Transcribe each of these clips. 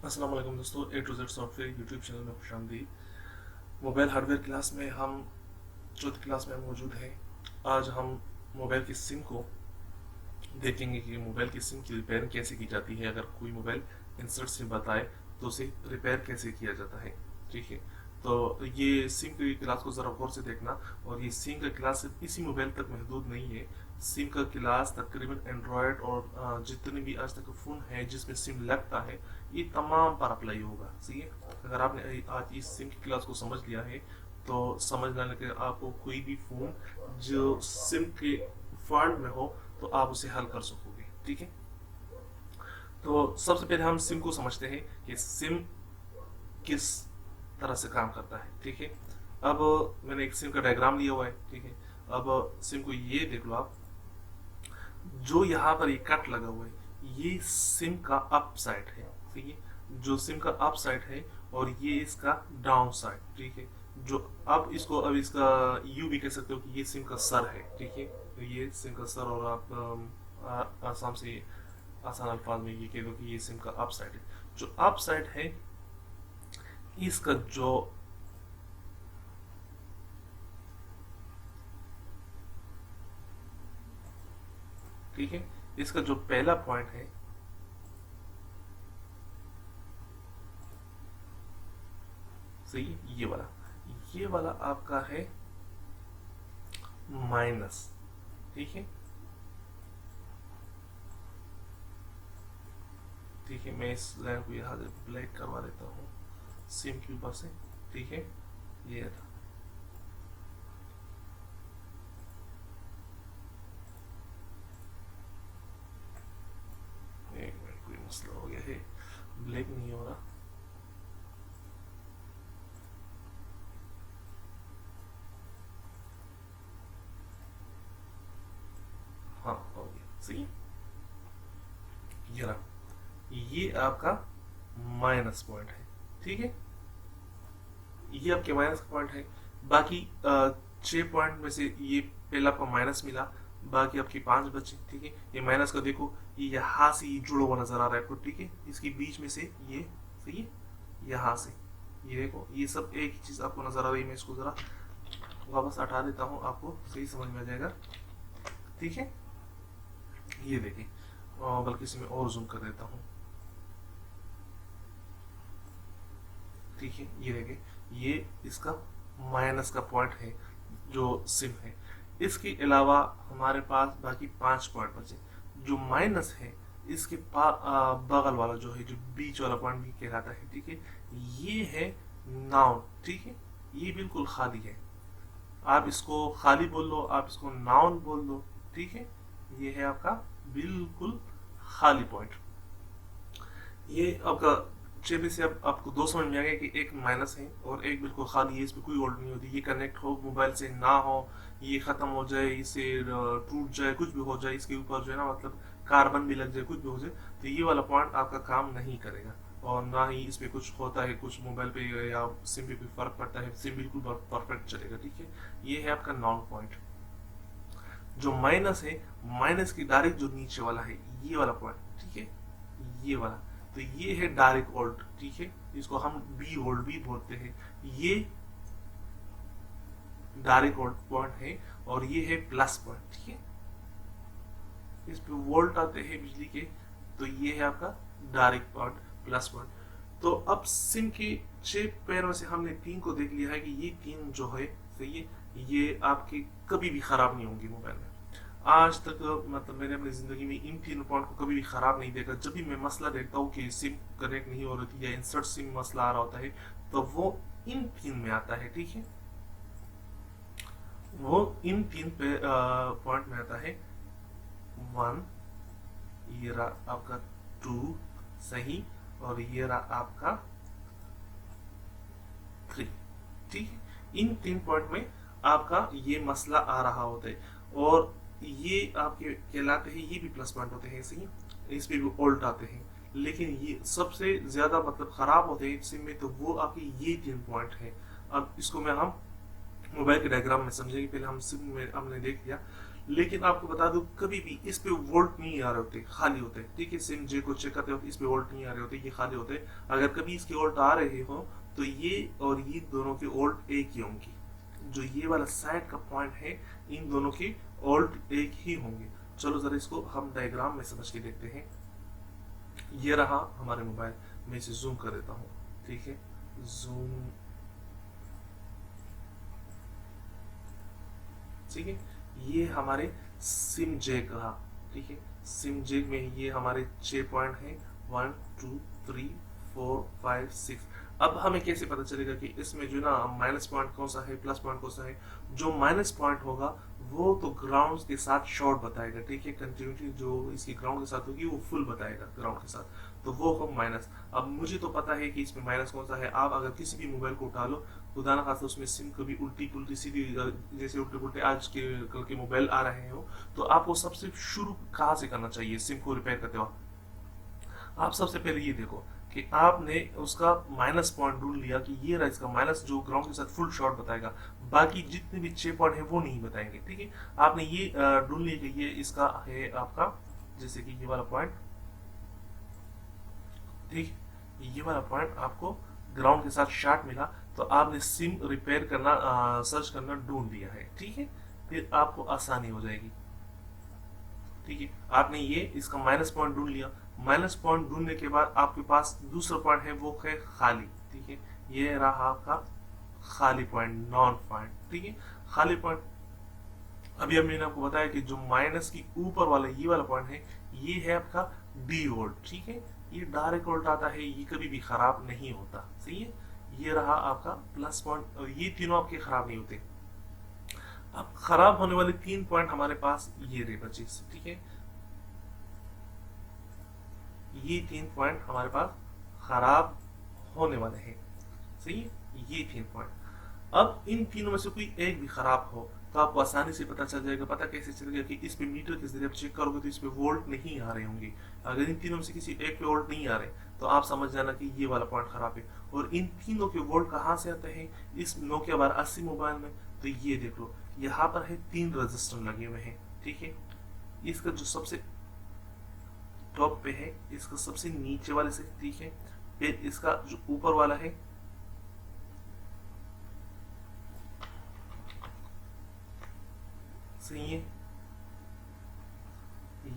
अस्सलाम वालेकुम दोस्तों, A to Z software YouTube channel में खुशामदीद। मोबाइल हार्डवेयर क्लास में हम चौथी क्लास में मौजूद हैं। आज हम मोबाइल की सिम को देखेंगे कि मोबाइल की सिम की रिपेयरिंग कैसे की जाती है। अगर कोई मोबाइल इंसर्ट सिम बताए तो उसे रिपेयर कैसे किया जाता है। ठीक है, तो ये सिम की क्लास को ज़रा गौर से देखना। और ये सिम का क्लास सिर्फ इसी मोबाइल तक महदूद नहीं है। सिम का क्लास तकरीबन एंड्रॉयड और जितने भी आज तक फ़ोन है जिसमें सिम लगता है, ये तमाम पर अप्लाई होगा। सही है, अगर आपने आज इस सिम की क्लास को समझ लिया है तो समझ लेना कि आपको कोई भी फ़ोन जो सिम के फॉल्ट में हो तो आप उसे हल कर सकोगे। ठीक है, तो सबसे पहले हम सिम को समझते हैं कि सिम किस तरह से काम करता है। ठीक है, अब मैंने एक सिम का डायग्राम लिया हुआ है। ठीक है, अब सिम को ये देख लो आप, जो यहाँ पर ये कट लगा हुआ है ये सिम का अप साइड है। ठीक है, जो सिम का अप साइड है और ये इसका डाउन साइड। ठीक है, जो अब इसका यू भी कह सकते हो कि ये सिम का सर है। ठीक है, तो ये सिम का सर, और आप आसाम से आसान अल्फाज में ये कह दो कि ये सिम का अप साइड है। जो अप साइड है इसका जो ठीक है, इसका जो पहला पॉइंट है सही, ये वाला आपका है माइनस। ठीक है, ठीक है, मैं इस लाइन को यहाँ से ब्लैक करवा देता हूँ सिम के ऊपर से। ठीक है, ये था। एक मिनट, कोई मसला हो गया है, ब्लैक नहीं हो रहा। हाँ, हो गया। सही, ये रहा, ये आपका माइनस पॉइंट है। ठीक है, ये आपके माइनस का पॉइंट है। बाकी 6 पॉइंट में से ये पहला आपको माइनस मिला, बाकी आपके 5 बचे। ठीक है, ये माइनस का देखो, ये यहाँ से ये जुड़ा हुआ नजर आ रहा है आपको। ठीक है, इसके बीच में से ये सही है, यहाँ से ये देखो, ये सब एक ही चीज आपको नजर आ रही है। मैं इसको जरा वापस हटा देता हूँ, आपको सही समझ में आ जाएगा। ठीक है, ये देखिए, बल्कि इसमें और जूम कर देता हूँ। ठीक है, ये देखिए, ये इसका माइनस का पॉइंट है जो सिम है। इसके अलावा हमारे पास बाकी 5 पॉइंट बचे। जो माइनस है इसके बगल वाला जो है, जो बीच वाला पॉइंट भी कहलाता है। ठीक है, ये है नाउन। ठीक है, ये बिल्कुल खाली है, आप इसको खाली बोल लो, आप इसको नाउन बोल दो। ठीक है, ये है आपका बिल्कुल खाली पॉइंट। ये आपका 6 में से अब आपको 2 समझ में आ गया कि एक माइनस है और एक बिल्कुल खाली है, इसमें कोई होल्ड नहीं होती। ये कनेक्ट हो मोबाइल से ना हो, ये खत्म हो जाए, इसे टूट जाए, कुछ भी हो जाए, इसके ऊपर जो है ना, मतलब कार्बन भी लग जाए, कुछ भी हो जाए, तो ये वाला पॉइंट आपका काम नहीं करेगा। और ना ही इस पे कुछ होता है, कुछ मोबाइल पे या सिम पे कोई फर्क पड़ता है। सिम बिल्कुल परफेक्ट चलेगा। ठीक है, ये है आपका नॉन पॉइंट। जो माइनस है, माइनस की डायरेक्ट जो नीचे वाला है ये वाला पॉइंट। ठीक है, ये वाला, तो ये है डायरेक्ट वोल्ट। ठीक है, इसको हम बी वोल्ट भी बोलते हैं। ये डायरेक्ट वोल्ट पॉइंट है और ये है प्लस पॉइंट। ठीक है, इस पे वोल्ट आते हैं बिजली के, तो ये है आपका डायरेक्ट पॉइंट, प्लस पॉइंट। तो अब सिम के 6 पैरों से हमने 3 को देख लिया है कि ये 3 जो है सही है, ये आपके कभी भी खराब नहीं होंगी मोबाइल में। आज तक मतलब मैंने अपनी जिंदगी में इन 3 पॉइंट को कभी भी खराब नहीं देखा। जब भी मैं मसला देखता हूँ कि सिम कनेक्ट नहीं हो रही थी या इंसर्ट सिम मसला आ रहा होता है, तो वो इन 3 में आता है। ठीक है, वो इन 3 पॉइंट में आता है। 1, ये रहा आपका 2 सही, और ये रहा आपका 3। ठीक है, इन 3 पॉइंट में आपका ये मसला आ रहा होता है, और ये आपके कहलाते हैं, ये भी प्लस पॉइंट होते हैं। सही, इस पे भी उल्ट आते हैं, लेकिन ये सबसे ज्यादा मतलब खराब होते हैं सिम में, तो वो आपके ये 3 पॉइंट है। अब इसको मैं हम मोबाइल के डायग्राम में समझेंगे। पहले हम सिम में हमने देख लिया, लेकिन आपको बता दूं कभी भी इस पे वोल्ट नहीं आ रहे होते, खाली होते। ठीक है, सिम जे को चेक करते हो इस पे वोल्ट नहीं आ रहे होते, ये खाली होते। अगर कभी इसके वोल्ट आ रहे हो तो ये और ये दोनों के वोल्ट एक ही होंगे। जो ये वाला साइड का पॉइंट है, इन दोनों के वोल्ट एक ही होंगे। चलो जरा इसको हम डायग्राम में समझ के देखते हैं। ये रहा हमारे मोबाइल, मैं इसे जूम कर देता हूँ। ठीक है, जूम। ठीक है, ये हमारे सिम जैक रहा। ठीक है, सिम जैक में ये हमारे 6 पॉइंट हैं, 1 2 3 4 5 6। अब हमें कैसे पता चलेगा कि इसमें जो ना माइनस पॉइंट कौन सा है, प्लस पॉइंट कौन सा है? जो माइनस पॉइंट होगा वो तो ग्राउंड के साथ शॉर्ट बताएगा। ठीक है, कंटिन्यूटी जो इसकी ग्राउंड के साथ होगी वो फुल बताएगा ग्राउंड के साथ, तो वो हो माइनस। अब मुझे तो पता है कि इसमें माइनस कौन सा है। आप अगर किसी भी मोबाइल को उठा लो, खुदा ना खासा उसमें सिम कभी उल्टी पुल्टी सीधी, जैसे उल्टे पुल्टे आज के कल के मोबाइल आ रहे हो, तो आपको सबसे शुरू कहाँ से करना चाहिए सिम को रिपेयर करते वक्त? आप सबसे पहले ये देखो कि आपने उसका माइनस पॉइंट ढूंढ लिया कि ये रहा इसका माइनस, जो ग्राउंड के साथ फुल शॉर्ट बताएगा। बाकी जितने भी 6 पॉइंट है वो नहीं बताएंगे। ठीक है, आपने ये ढूंढ लिया कि ये इसका है आपका, जैसे कि ये वाला पॉइंट। ठीक, ये वाला पॉइंट आपको ग्राउंड के साथ शॉर्ट मिला, तो आपने सिम रिपेयर करना सर्च करना ढूंढ लिया है। ठीक है, फिर आपको आसानी हो जाएगी। ठीक है, आपने ये इसका माइनस पॉइंट ढूंढ लिया। माइनस पॉइंट ढूंढने के बाद आपके पास दूसरा पॉइंट है, वो है खाली। ठीक है, ये रहा आपका खाली पॉइंट, नॉन पॉइंट। ठीक है, खाली पॉइंट। अभी अब मैंने आपको बताया कि जो माइनस की ऊपर वाला ये वाला पॉइंट है, ये है आपका डी वोल्ट। ठीक है, ये डायरेक्ट वोल्ट आता है, ये कभी भी खराब नहीं होता। सही है, ये रहा आपका प्लस पॉइंट, और ये तीनों आपके खराब नहीं होते। अब खराब होने वाले 3 पॉइंट हमारे पास ये रहे बचे। ठीक है, ये 3 पॉइंट हमारे पास खराब होने वाले हैं। सही है, ये 3 पॉइंट। अब इन तीनों में से कोई एक भी खराब हो तो आपको आसानी से पता चल जाएगा। पता कैसे चलेगा कि इस पे मीटर के जरिए आप चेक करोगे तो इस पे वोल्ट नहीं आ रहे होंगे। अगर इन तीनों में से किसी एक पे वोल्ट नहीं आ रहे तो आप समझ जाना कि ये वाला पॉइंट खराब है। और इन तीनों के वोल्ट कहाँ से आते हैं इस नोकिया 1280 मोबाइल में? तो ये देख लो, यहाँ पर है 3 रजिस्टर लगे हुए हैं। ठीक है, इसका जो सबसे टॉप पे है, इसका सबसे नीचे वाले से। ठीक है, फिर इसका जो ऊपर वाला है, सही है,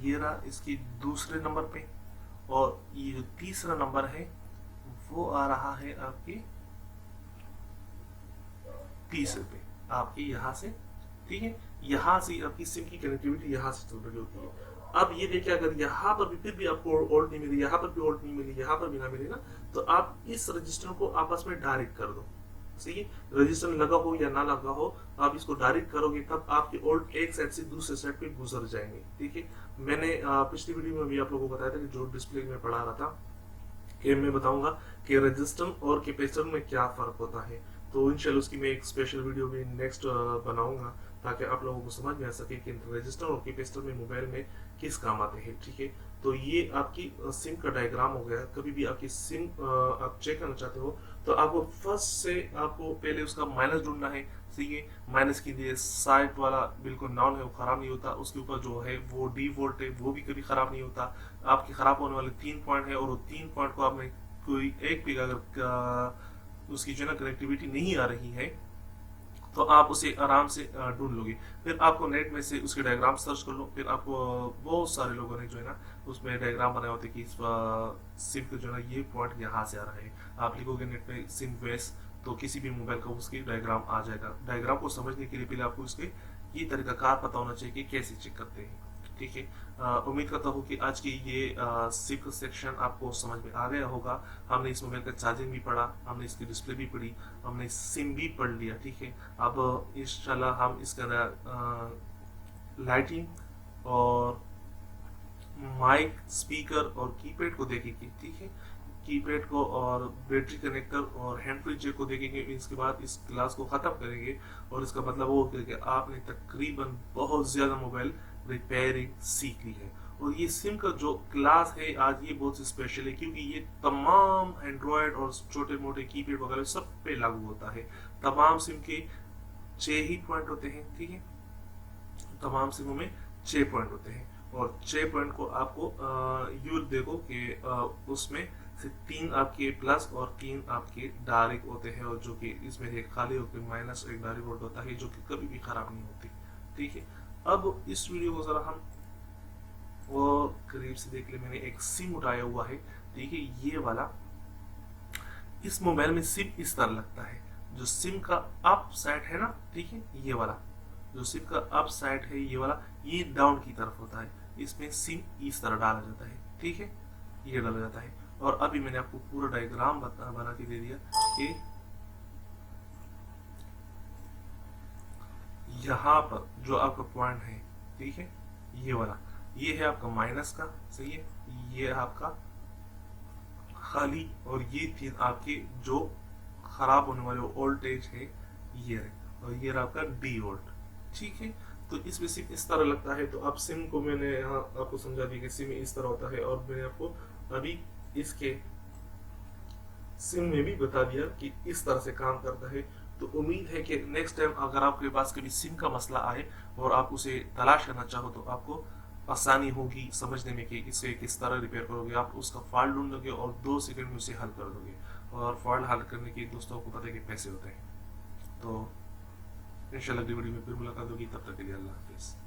ये रहा इसकी दूसरे नंबर पे। और ये जो तीसरा नंबर है वो आ रहा है आपके तीसरे पे, आपके यहाँ से। ठीक है, यहाँ से आपकी सिम की कनेक्टिविटी यहाँ से चल रही होती है। अब ये देखिए, अगर यहाँ पर भी फिर भी आपको ओल्ड नहीं मिली, यहाँ पर भी ओल्ड नहीं मिली, यहाँ पर भी ना मिली ना, तो आप इस रजिस्टर को आपस में डायरेक्ट कर दो। सही है, रजिस्टर लगा हो या ना लगा हो, आप इसको डायरेक्ट करोगे तब आपके ओल्ड एक साइड से दूसरे साइड पे गुजर जाएंगे। ठीक है, मैंने पिछली वीडियो में भी आप लोगों को बताया था कि जो डिस्प्ले में पढ़ा रहा था कि मैं बताऊंगा कि रजिस्टर और कैपेसिटर में क्या फर्क होता है। तो इंशाल्लाह उसकी मैं एक स्पेशल वीडियो भी नेक्स्ट बनाऊंगा, ताकि आप लोगों को समझ में आ सके कि रजिस्टर और कैपेसिटर में मोबाइल में किस काम आते हैं। ठीक है, तो ये आपकी सिम का डायग्राम हो गया। कभी भी आपकी सिम आप चेक करना चाहते हो तो आपको फर्स्ट से आपको पहले उसका माइनस ढूंढना है। सही है, माइनस के लिए साइड वाला बिल्कुल नॉन है, वो खराब नहीं होता। उसके ऊपर जो है वो डी वोल्ट है, वो भी कभी खराब नहीं होता। आपके खराब होने वाले 3 पॉइंट है, और वो 3 पॉइंट को आपने कोई एक भी अगर उसकी जो है ना कनेक्टिविटी नहीं आ रही है तो आप उसे आराम से ढूंढ लोगे। फिर आपको नेट में से उसके डायग्राम सर्च कर लो। फिर आपको बहुत सारे लोगों ने जो है ना उसमें डायग्राम बनाए होते कि सिम का जो है ना ये पॉइंट यहाँ से आ रहा है। आप लिखोगे नेट में सिम वेस, तो किसी भी मोबाइल का उसकी डायग्राम आ जाएगा। डायग्राम को समझने के लिए पहले आपको इसके ये तरीकाकार पता होना चाहिए कि कैसे चेक करते हैं। ठीक है, उम्मीद करता हूँ कि आज की ये सिप सेक्शन आपको समझ में आ गया होगा। हमने इस मोबाइल का चार्जिंग भी पढ़ा, हमने इसकी डिस्प्ले भी पढ़ी, हमने सिम भी पढ़ लिया। ठीक है, अब इंशाल्लाह हम इसके अंदर लाइटिंग और माइक, स्पीकर और कीपैड को देखेंगे। ठीक है, कीपैड को और बैटरी कनेक्टर और हैंड फ्री जैक को देखेंगे। इसके बाद इस क्लास को ख़त्म करेंगे, और इसका मतलब वो होगा कि आपने तकरीबन बहुत ज़्यादा मोबाइल रिपेयरिंग सीख ली है। और ये सिम का जो क्लास है आज ये बहुत स्पेशल है, क्योंकि ये तमाम एंड्रॉयड और छोटे मोटे कीपैड वगैरह सब पे लागू होता है। तमाम सिम के 6 ही पॉइंट होते हैं। ठीक है, तमाम सिमों में 6 पॉइंट होते हैं, और 6 पॉइंट को आपको यू देखो कि उसमें से 3 आपके प्लस और 3 आपके डायरेक्ट होते हैं, और जो कि इसमें एक खाली होकर माइनस एक डायरेक्ट वोल्ट होता है, जो कि कभी भी खराब नहीं होती। ठीक है, अब इस वीडियो को जरा हम वो करीब से देख ले। मैंने एक सिम उठाया हुआ है, ठीक है, ये वाला। इस मोबाइल में सिम इस तरह लगता है, जो सिम का अप साइड है ना, ठीक है, ये वाला जो सिम का अप साइड है, ये वाला, ये डाउन की तरफ होता है। इसमें सिम इस तरह डाला जाता है, ठीक है, ये डाला जाता है। और अभी मैंने आपको पूरा डायग्राम बना के दे दिया कि यहाँ पर जो आपका पॉइंट है, ठीक है, ये वाला, ये है आपका माइनस का, सही है, ये आपका खाली, और ये 3 आपके जो खराब होने वाले वोल्टेज है, ये है, और ये रहा आपका डी वोल्ट। ठीक है, तो इसमें सिम इस तरह लगता है। तो आप सिम को मैंने यहाँ आपको समझा दिया कि सिम इस तरह होता है, और मैंने आपको अभी इसके सिम में भी बता दिया कि इस तरह से काम करता है। तो उम्मीद है कि नेक्स्ट टाइम अगर आपके पास कभी सिम का मसला आए और आप उसे तलाश करना चाहो, तो आपको आसानी होगी समझने में कि इसे किस तरह रिपेयर करोगे। आप उसका फॉल्ट ढूंढोगे और 2 सेकंड में उसे हल कर दोगे, और फॉल्ट हल करने के दोस्तों को पता है कि पैसे होते हैं। तो इंशाल्लाह अगली वीडियो में फिर मुलाकात होगी, तब तक के लिए अल्लाह हाफिज़।